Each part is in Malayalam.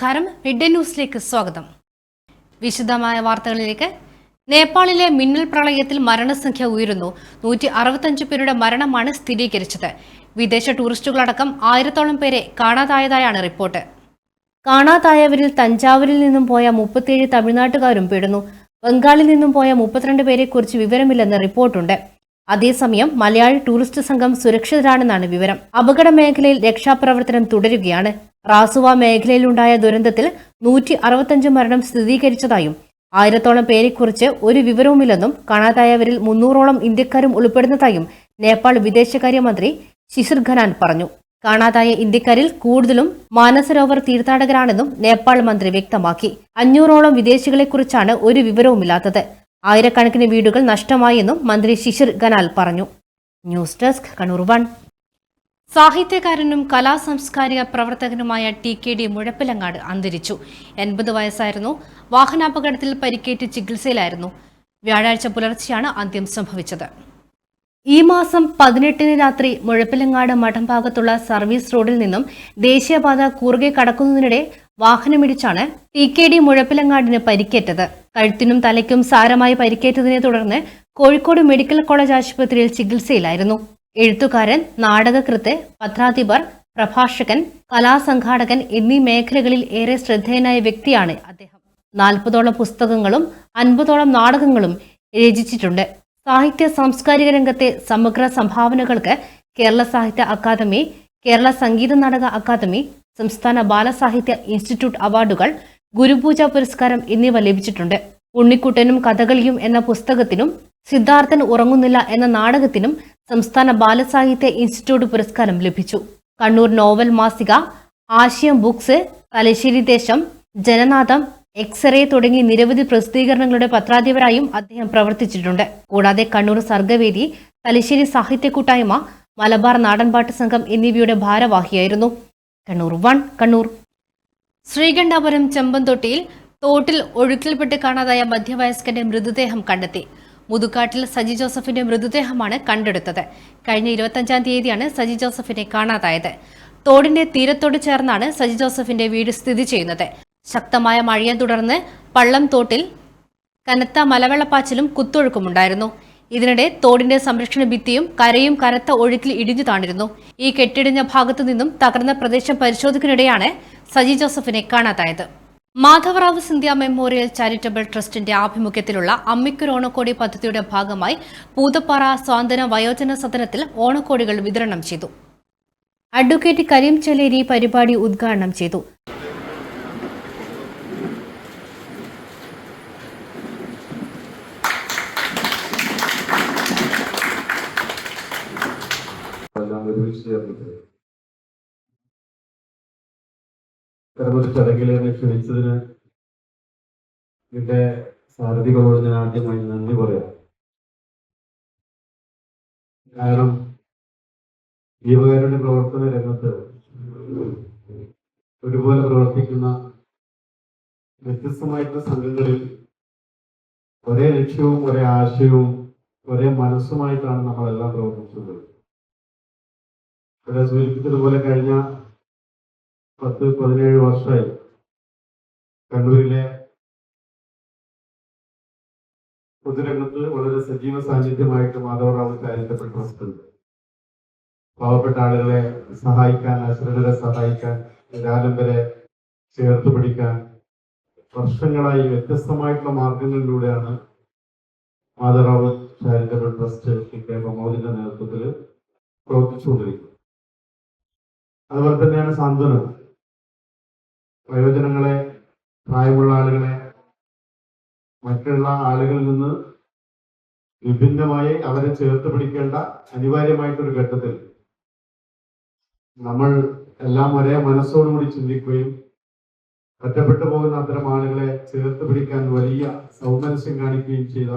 നമസ്കാരം. മിഡ് ന്യൂസിലേക്ക് സ്വാഗതം. വിശദമായ വാർത്തകളിലേക്ക്. നേപ്പാളിലെ മിന്നൽ പ്രളയത്തിൽ മരണസംഖ്യ ഉയരുന്നു. 165 പേരുടെ മരണമാണ് സ്ഥിരീകരിച്ചത്. വിദേശ ടൂറിസ്റ്റുകളടക്കം 1000-ഓളം പേരെ കാണാതായതായാണ് റിപ്പോർട്ട്. കാണാതായവരിൽ തഞ്ചാവൂരിൽ നിന്നും പോയ 37 തമിഴ്നാട്ടുകാരും പെടുന്നു. ബംഗാളിൽ നിന്നും പോയ 32 പേരെക്കുറിച്ച് വിവരമില്ലെന്ന് റിപ്പോർട്ടുണ്ട്. അതേസമയം മലയാളി ടൂറിസ്റ്റ് സംഘം സുരക്ഷിതരാണെന്നാണ് വിവരം. അപകട മേഖലയിൽ രക്ഷാപ്രവർത്തനം തുടരുകയാണ്. റാസുവ മേഖലയിലുണ്ടായ ദുരന്തത്തിൽ 165 മരണം സ്ഥിരീകരിച്ചതായും 1000-ഓളം പേരെക്കുറിച്ച് ഒരു വിവരവുമില്ലെന്നും കാണാതായവരിൽ 300-ഓളം ഇന്ത്യക്കാരും ഉൾപ്പെടുന്നതായും നേപ്പാൾ വിദേശകാര്യമന്ത്രി ശിശിർ ഖനാൻ പറഞ്ഞു. കാണാതായ ഇന്ത്യക്കാരിൽ കൂടുതലും മാനസരോവർ തീർത്ഥാടകരാണെന്നും നേപ്പാൾ മന്ത്രി വ്യക്തമാക്കി. 500-ഓളം വിദേശികളെക്കുറിച്ചാണ് ഒരു വിവരവുമില്ലാത്തത്. ആയിരക്കണക്കിന് വീടുകൾ നഷ്ടമായെന്നും മന്ത്രി ശിശിർ ഖനാൽ പറഞ്ഞു. News desk Kannur 1. സാഹിത്യകാരനും കലാസാംസ്കാരിക പ്രവർത്തകനുമായ TKD മുഴപ്പിലങ്ങാട് അന്തരിച്ചു. 80 വയസ്സായിരുന്നു. വാഹനാപകടത്തിൽ പരിക്കേറ്റ് ചികിത്സയിലായിരുന്നു. വ്യാഴാഴ്ച പുലർച്ചെയാണ് അന്ത്യം സംഭവിച്ചത്. ഈ മാസം 18-ന് രാത്രി മുഴപ്പിലങ്ങാട് മഠം ഭാഗത്തുള്ള സർവീസ് റോഡിൽ നിന്നും ദേശീയപാത കുറുകെ കടക്കുന്നതിനിടെ വാഹനമിടിച്ചാണ് TKD മുഴപ്പിലങ്ങാടിന് പരിക്കേറ്റത്. കഴുത്തിനും തലയ്ക്കും സാരമായി പരിക്കേറ്റതിനെ തുടർന്ന് കോഴിക്കോട് മെഡിക്കൽ കോളേജ് ആശുപത്രിയിൽ ചികിത്സയിലായിരുന്നു. എഴുത്തുകാരൻ, നാടകകൃത്ത്, പത്രാധിപർ, പ്രഭാഷകൻ, കലാസംഘാടകൻ എന്നീ മേഖലകളിൽ ഏറെ ശ്രദ്ധേയനായ വ്യക്തിയാണ് അദ്ദേഹം. 40ഓളം പുസ്തകങ്ങളും 50ഓളം നാടകങ്ങളും രചിച്ചിട്ടുണ്ട്. സാഹിത്യ സാംസ്കാരിക രംഗത്തെ സമഗ്ര സംഭാവനകൾക്ക് കേരള സാഹിത്യ അക്കാദമി, കേരള സംഗീത നാടക അക്കാദമി, സംസ്ഥാന ബാലസാഹിത്യ ഇൻസ്റ്റിറ്റ്യൂട്ട് അവാർഡുകൾ, ഗുരുപൂജ പുരസ്കാരം എന്നിവ ലഭിച്ചിട്ടുണ്ട്. ഉണ്ണിക്കുട്ടനും കഥകളിയും എന്ന പുസ്തകത്തിനും സിദ്ധാർത്ഥൻ ഉറങ്ങുന്നില്ല എന്ന നാടകത്തിനും സംസ്ഥാന ബാലസാഹിത്യ ഇൻസ്റ്റിറ്റ്യൂട്ട് പുരസ്കാരം ലഭിച്ചു. കണ്ണൂർ നോവൽ മാസിക, ആശയം ബുക്സ്, തലശ്ശേരി ദേശം, ജനനാഥം, എക്സ്റേ തുടങ്ങി നിരവധി പ്രസിദ്ധീകരണങ്ങളുടെ പത്രാധിപരായും അദ്ദേഹം പ്രവർത്തിച്ചിട്ടുണ്ട്. കൂടാതെ കണ്ണൂർ സർഗവേദി, തലശ്ശേരി സാഹിത്യ കൂട്ടായ്മ, മലബാർ നാടൻപാട്ട് സംഘം എന്നിവയുടെ ഭാരവാഹിയായിരുന്നു. കണ്ണൂർ 1. കണ്ണൂർ ശ്രീകണ്ഠാപുരം ചെമ്പന്തൊട്ടിയിൽ തോട്ടിൽ ഒഴുക്കിൽപ്പെട്ട് കാണാതായ മധ്യവയസ്കന്റെ മൃതദേഹം കണ്ടെത്തി. മുതുകാട്ടിൽ സജി ജോസഫിന്റെ മൃതദേഹമാണ് കണ്ടെടുത്തത്. കഴിഞ്ഞ 25-ാം തീയതിയാണ് സജി ജോസഫിനെ കാണാതായത്. തോടിന്റെ തീരത്തോട് ചേർന്നാണ് സജി ജോസഫിന്റെ വീട് സ്ഥിതി ചെയ്യുന്നത്. ശക്തമായ മഴയെ തുടർന്ന് പള്ളം തോട്ടിൽ കനത്ത മലവെള്ളപ്പാച്ചിലും കുത്തൊഴുക്കുമുണ്ടായിരുന്നു. ഇതിനിടെ തോടിന്റെ സംരക്ഷണ ഭിത്തിയും കരയും കനത്ത ഒഴുക്കിൽ ഇടിഞ്ഞു താണിരുന്നു. ഈ കെട്ടിടിഞ്ഞ ഭാഗത്തു നിന്നും തകർന്ന പ്രദേശം പരിശോധിക്കുന്നതിനിടെയാണ് സജി ജോസഫിനെ കാണാതായത്. മാധവറാവു സിന്ധ്യ മെമ്മോറിയൽ ചാരിറ്റബിൾ ട്രസ്റ്റിന്റെ ആഭിമുഖ്യത്തിലുള്ള അമ്മിക്കുർ ഓണക്കോടി പദ്ധതിയുടെ ഭാഗമായി പൂതപ്പാറ സ്വാതന്ത്ര്യ വയോജന സദനത്തിൽ ഓണക്കോടികൾ വിതരണം ചെയ്തു. അഡ്വക്കേറ്റ് കരീം ചലേരി പരിപാടി ഉദ്ഘാടനം ചെയ്തു. ഒരു ചടങ്ങിലേക്ക് ക്ഷണിച്ചതിന് ഇതിന്റെ സാരഥികളോട് ഞാൻ ആദ്യമായി നന്ദി പറയാം. കാരണം ജീവകാരുടെ പ്രവർത്തന രംഗത്ത് ഒരുപോലെ പ്രവർത്തിക്കുന്ന വ്യത്യസ്തമായിട്ടുള്ള സംഘങ്ങളിൽ ഒരേ ലക്ഷ്യവും ഒരേ ആശയവും ഒരേ മനസ്സുമായിട്ടാണ് നമ്മളെല്ലാം പ്രവർത്തിച്ചത്. ഇവിടെ സൂചിപ്പിച്ചതുപോലെ കഴിഞ്ഞ 10-17 വർഷമായി കണ്ണൂരിലെ പൊതുരംഗത്ത് വളരെ സജീവ സാന്നിധ്യമായിട്ട് മാധവറാവു ചാരിറ്റബിൾ ട്രസ്റ്റ് ഉണ്ട്. പാവപ്പെട്ട ആളുകളെ സഹായിക്കാൻ, അശ്രദ്ധരെ സഹായിക്കാൻ, നിരാലംബരെ ചേർത്ത് പിടിക്കാൻ വർഷങ്ങളായി വ്യത്യസ്തമായിട്ടുള്ള മാർഗങ്ങളിലൂടെയാണ് മാധവറാവു ചാരിറ്റബിൾ ട്രസ്റ്റ് KK പ്രമോദിന്റെ നേതൃത്വത്തിൽ പ്രവർത്തിച്ചുകൊണ്ടിരിക്കുന്നത്. അതുപോലെ തന്നെയാണ് സാന്ത്വനം. വയോജനങ്ങളെ, പ്രായമുള്ള ആളുകളെ മറ്റുള്ള ആളുകളിൽ നിന്ന് വിഭിന്നമായി അവരെ ചേർത്ത് പിടിക്കേണ്ട അനിവാര്യമായിട്ടൊരു ഘട്ടത്തിൽ നമ്മൾ എല്ലാം ഒരേ മനസ്സോടുകൂടി ചിന്തിക്കുകയും ഒറ്റപ്പെട്ടു പോകുന്ന അത്തരം ആളുകളെ ചേർത്ത് പിടിക്കാൻ വലിയ സൗമനസ്യം കാണിക്കുകയും ചെയ്ത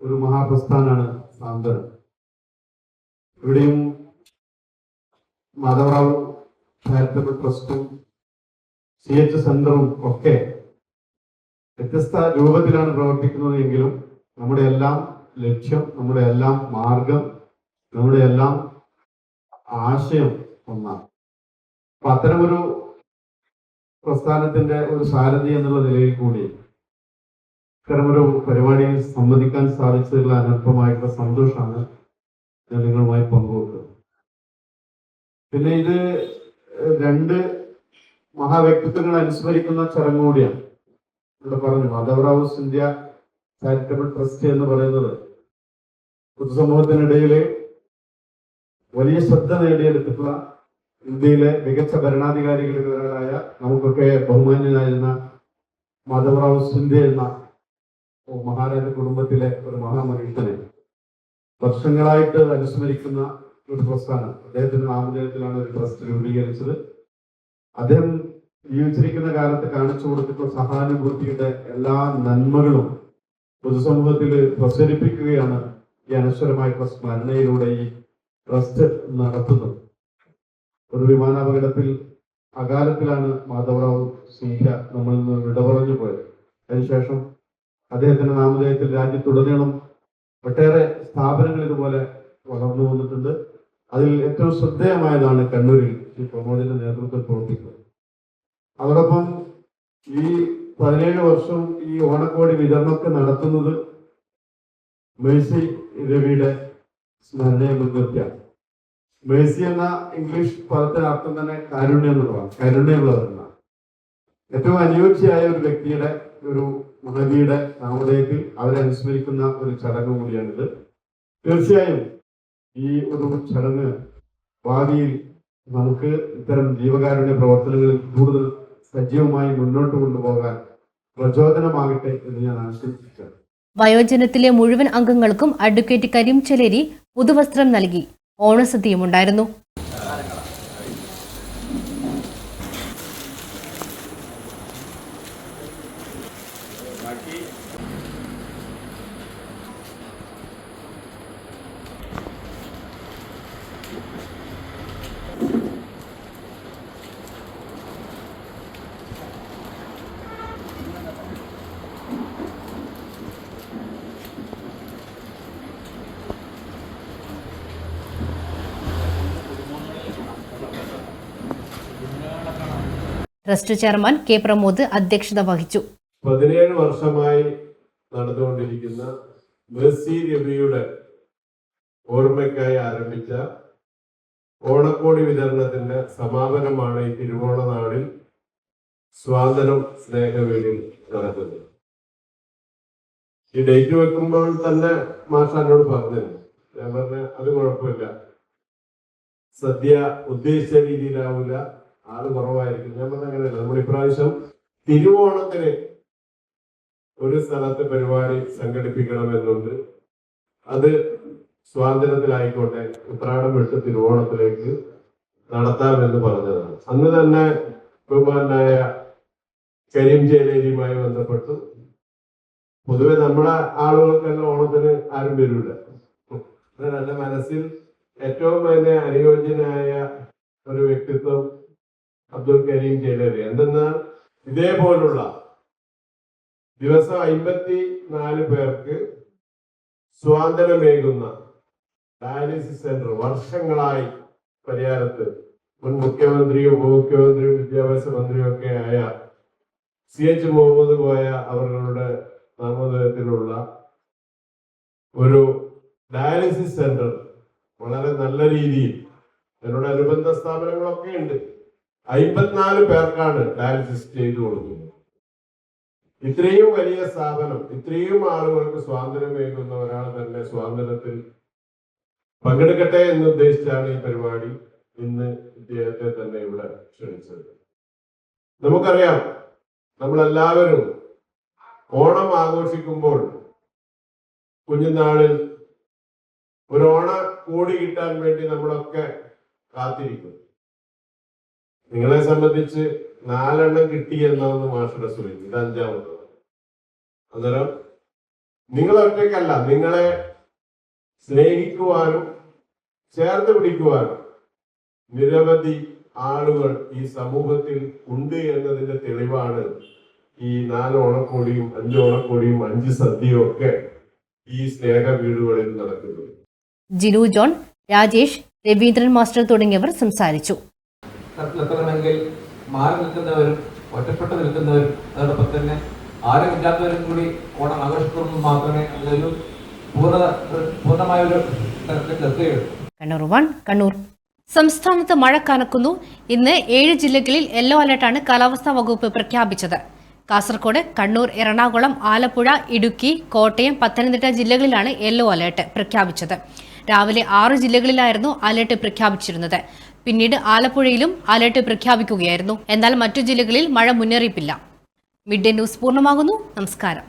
ഒരു മഹാപ്രസ്ഥാനാണ് സാന്ത്വനം. ഇവിടെയും മാധവറാവു ചാരിറ്റബിൾ ട്രസ്റ്റും CH സെന്ററും ഒക്കെ വ്യത്യസ്ത രൂപത്തിലാണ് പ്രവർത്തിക്കുന്നത് എങ്കിലും നമ്മുടെ എല്ലാം ലക്ഷ്യം, നമ്മുടെ എല്ലാം മാർഗം, നമ്മുടെ എല്ലാം ആശയം ഒന്നാണ്. അപ്പൊ അത്തരമൊരു പ്രസ്ഥാനത്തിന്റെ ഒരു സാരഥി എന്നുള്ള നിലയിൽ കൂടി ഇത്തരമൊരു പരിപാടിയിൽ സംബന്ധിക്കാൻ സാധിച്ചതിലുള്ള അനൽപമായിട്ടുള്ള സന്തോഷമാണ് ഞാൻ നിങ്ങളുമായി പങ്കുവെക്കുന്നത്. പിന്നെ ഇത് രണ്ട് മഹാവ്യക്തിത്വങ്ങൾ അനുസ്മരിക്കുന്ന ചടങ്ങ് കൂടിയാണ്. ഇവിടെ പറഞ്ഞു മാധവറാവു സിന്ധ്യ ചാരിറ്റബിൾ ട്രസ്റ്റ് എന്ന് പറയുന്നത് പൊതുസമൂഹത്തിനിടയിൽ വലിയ ശ്രദ്ധ നേടിയെടുത്തിട്ടുള്ള ഇന്ത്യയിലെ മികച്ച ഭരണാധികാരികളിൽ ഒരാളായ നമുക്കൊക്കെ ബഹുമാന്യനായിരുന്ന മാധവറാവു സിന്ധ്യ എന്ന മഹാരാജ കുടുംബത്തിലെ ഒരു മഹാമനുഷ്യനെ വർഷങ്ങളായിട്ട് അനുസ്മരിക്കുന്ന ഒരു പ്രസ്ഥാനം. അദ്ദേഹത്തിന്റെ നാമധേയത്തിലാണ് ഒരു ട്രസ്റ്റ് രൂപീകരിച്ചത്. അദ്ദേഹം ജീവിച്ചിരിക്കുന്ന കാലത്ത് കാണിച്ചു കൊടുത്തിട്ടുള്ള സഹാനുഭൂതിയുടെ എല്ലാ നന്മകളും പൊതുസമൂഹത്തിൽ പ്രസരിപ്പിക്കുകയാണ് ഈ അനശ്വരമായിട്ടുള്ള സ്മരണയിലൂടെ ഈ ട്രസ്റ്റ് നടത്തുന്നത്. ഒരു വിമാനാപകടത്തിൽ അകാലത്തിലാണ് മാധവറാവു സിന്ധ്യ നമ്മളിൽ നിന്ന് വിട പറഞ്ഞു പോയത്. അതിനുശേഷം അദ്ദേഹത്തിന്റെ നാമധേയത്തിൽ രാജ്യത്തുടനീളം ഒട്ടേറെ സ്ഥാപനങ്ങൾ ഇതുപോലെ വളർന്നു വന്നിട്ടുണ്ട്. അതിൽ ഏറ്റവും ശ്രദ്ധേയമായതാണ് കണ്ണൂരിൽ ഈ പ്രമോദിന്റെ നേതൃത്വത്തിൽ പ്രവർത്തിക്കുന്നത്. അതോടൊപ്പം ഈ 17 വർഷം ഈ ഓണക്കോടി വിതരണമൊക്കെ നടത്തുന്നത് മേഴ്സി രവിയുടെ സ്മരണയെ മുൻനിർത്തിയാണ്. മേഴ്സി എന്ന ഇംഗ്ലീഷ് പദത്തിന് അർത്ഥം തന്നെ കാരുണ്യം എന്നുള്ളതാണ്. കരുണയുള്ളവരെന്നാണ്. ഏറ്റവും അനുയോജ്യമായ ഒരു വ്യക്തിയുടെ, ഒരു മഹതിയുടെ നാമധേയത്തിൽ അവരെ അനുസ്മരിക്കുന്ന ഒരു ചടങ്ങ് കൂടിയാണിത്. തീർച്ചയായും ഈ ഒരു ചടങ്ങ് ഭാവിയിൽ നമുക്ക് ഇത്തരം ജീവകാരുണ്യ പ്രവർത്തനങ്ങളിൽ കൂടുതൽ സജീവമായി മുന്നോട്ട് കൊണ്ടുപോകാൻ പ്രചോദനമാകട്ടെ എന്ന് ഞാൻ ആശംസിക്കുന്നു. വയോജനത്തിലെ മുഴുവൻ അംഗങ്ങൾക്കും അഡ്വക്കേറ്റ് കരീം ചെലേരി പുതുവസ്ത്രം നൽകി. ഓണസദ്യയുമുണ്ടായിരുന്നു. ട്രസ്റ്റ് ചെയർമാൻ കെ പ്രമോദ് അധ്യക്ഷത വഹിച്ചു. 17 വർഷമായി നടന്നുകൊണ്ടിരിക്കുന്ന മേഴ്സി രവിയുടെ ഓർമ്മയ്ക്കായി ആരംഭിച്ച ഓണക്കോടി വിതരണത്തിന്റെ സമാപനമാണ് ഈ തിരുവോണ നാളിൽ സ്വാതന്ത്ര്യം സ്നേഹവേദിയിൽ നടക്കുന്നത്. ഈ ഡേറ്റ് വെക്കുമ്പോൾ തന്നെ മാഷ് എന്നോട് പറഞ്ഞിരുന്നു. ഞാൻ പറഞ്ഞ അത് കുഴപ്പമില്ല, സദ്യ ഉദ്ദേശിച്ച രീതിയിലാവില്ല, ആള് കുറവായിരിക്കും. ഞാൻ പറഞ്ഞ അങ്ങനെയല്ല, നമ്മൾ ഇപ്രാവശ്യം തിരുവോണത്തിന് ഒരു സ്ഥലത്ത് പരിപാടി സംഘടിപ്പിക്കണമെന്നുണ്ട്. അത് സ്വാതന്ത്ര്യത്തിലായിക്കോട്ടെ, ഉത്രാടം വിട്ട് തിരുവോണത്തിലേക്ക് നടത്താമെന്ന് പറഞ്ഞതാണ്. അന്ന് തന്നെ ബഹുമാനായ കരീം ചേലേരിയുമായി ബന്ധപ്പെട്ടു. പൊതുവെ നമ്മുടെ ആളുകൾക്കെല്ലാം ഓണത്തിന് ആരും വരില്ല. എൻ്റെ മനസ്സിൽ ഏറ്റവും വലിയ അനുയോജ്യനായ ഒരു വ്യക്തിത്വം അബ്ദുൽ കരീം ചേലേരി. എന്തെന്നാൽ ഇതേപോലുള്ള ദിവസം 54 പേർക്ക് സ്വാതന്ത്ര്യമേകുന്ന ഡയാലിസിസ് സെന്റർ വർഷങ്ങളായി പരിയാരത്ത് മുൻ മുഖ്യമന്ത്രിയും ഉപമുഖ്യമന്ത്രിയും വിദ്യാഭ്യാസ മന്ത്രിയും ഒക്കെ ആയ CH മുഹമ്മദ് കോയ അവരുടെ നാമധേയത്തിലുള്ള ഒരു ഡയാലിസിസ് സെന്റർ വളരെ നല്ല രീതിയിൽ അതിനോട് അനുബന്ധ സ്ഥാപനങ്ങളൊക്കെ ഉണ്ട്. 54 പേർക്കാണ് ഡയാലിസിസ് ചെയ്തു കൊടുക്കുന്നത്. ഇത്രയും വലിയ സ്ഥാപനം, ഇത്രയും ആളുകൾക്ക് സ്വാതന്ത്ര്യമേകുന്ന ഒരാൾ തന്നെ സ്വാതന്ത്ര്യത്തിൽ പങ്കെടുക്കട്ടെ എന്ന് ഉദ്ദേശിച്ചാണ് ഈ പരിപാടി ഇന്ന് ഇദ്ദേഹത്തെ തന്നെ ഇവിടെ ക്ഷണിച്ചത്. നമുക്കറിയാം, നമ്മളെല്ലാവരും ഓണം ആഘോഷിക്കുമ്പോൾ കുഞ്ഞുനാളിൽ ഒരു ഓണ കോടി കിട്ടാൻ വേണ്ടി നമ്മളൊക്കെ കാത്തിരിക്കും. നിങ്ങളെ സംബന്ധിച്ച് 4 എണ്ണം കിട്ടി എന്നാണ് മാഷുടെ സുഖം. ഇത് 5ാമത്. അന്നേരം നിങ്ങൾ ഒറ്റയ്ക്കല്ല, നിങ്ങളെ സ്നേഹിക്കുവാനും ചേർത്ത് പിടിക്കുവാനും നിരവധി ആളുകൾ ഈ സമൂഹത്തിൽ ഉണ്ട് എന്നതിന്റെ തെളിവാണ് ഈ 4 ഓണക്കോടിയും 5 ഓണക്കോടിയും 5 സദ്യയും ഒക്കെ ഈ സ്നേഹ വീടുകളിൽ നടക്കുന്നത്. ജിനു ജോൺ, രാജേഷ്, രവീന്ദ്രൻ മാസ്റ്റർ തുടങ്ങിയവർ സംസാരിച്ചു. എത്തണമെങ്കിൽ മാറി നിൽക്കുന്നവരും ഒറ്റപ്പെട്ട് നിൽക്കുന്നവരും അതോടൊപ്പം തന്നെ ആരും ഇല്ലാത്തവരും കൂടി ഓണം ആഘോഷിക്കുമ്പോൾ മാത്രമേ അതിലൊരു പൂർണ്ണമായ ഒരു തരത്തിലെത്തുകയുള്ളൂ. കണ്ണൂർ 1 കണ്ണൂർ. സംസ്ഥാനത്ത് മഴ കനക്കുന്നു. ഇന്ന് 7 ജില്ലകളിൽ യെല്ലോ അലർട്ടാണ് കാലാവസ്ഥാ വകുപ്പ് പ്രഖ്യാപിച്ചത്. കാസർഗോഡ്, കണ്ണൂർ, എറണാകുളം, ആലപ്പുഴ, ഇടുക്കി, കോട്ടയം, പത്തനംതിട്ട ജില്ലകളിലാണ് യെല്ലോ അലർട്ട് പ്രഖ്യാപിച്ചത്. രാവിലെ 6 ജില്ലകളിലായിരുന്നു അലർട്ട് പ്രഖ്യാപിച്ചിരുന്നത്. പിന്നീട് ആലപ്പുഴയിലും അലർട്ട് പ്രഖ്യാപിക്കുകയായിരുന്നു. എന്നാൽ മറ്റു ജില്ലകളിൽ മഴ മുന്നറിയിപ്പില്ല. മിഡ് ഡേ ന്യൂസ് പൂർണ്ണമാകുന്നു. നമസ്കാരം.